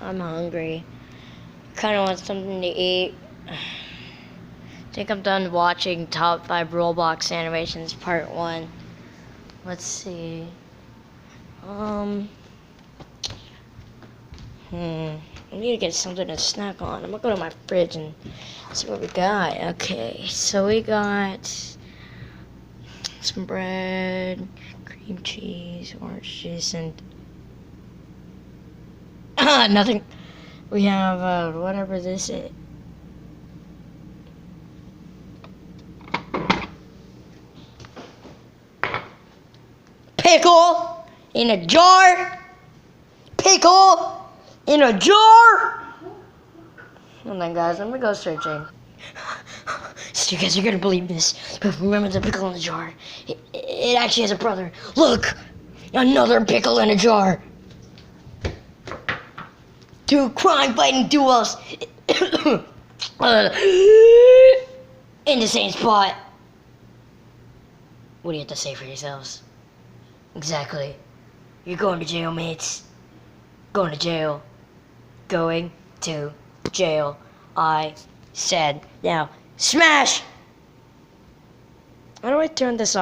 I'm hungry. Kind of want something to eat. I think I'm done watching Top 5 Roblox Animations Part 1. Let's see. I need to get something to snack on. I'm gonna go to my fridge and see what we got. Okay, so we got some bread, cream cheese, orange juice, and nothing. We have whatever this is. Pickle in a jar. Pickle in a jar. Hold on, guys. Let me go searching. So you guys are gonna believe this, but remember the pickle in the jar. It actually has a brother. Look, another pickle in a jar. Two crime-fighting duos in the same spot. What do you have to say for yourselves? Exactly. You're going to jail, mates. Going to jail. Going to jail. I said. Now, smash! How do I turn this off?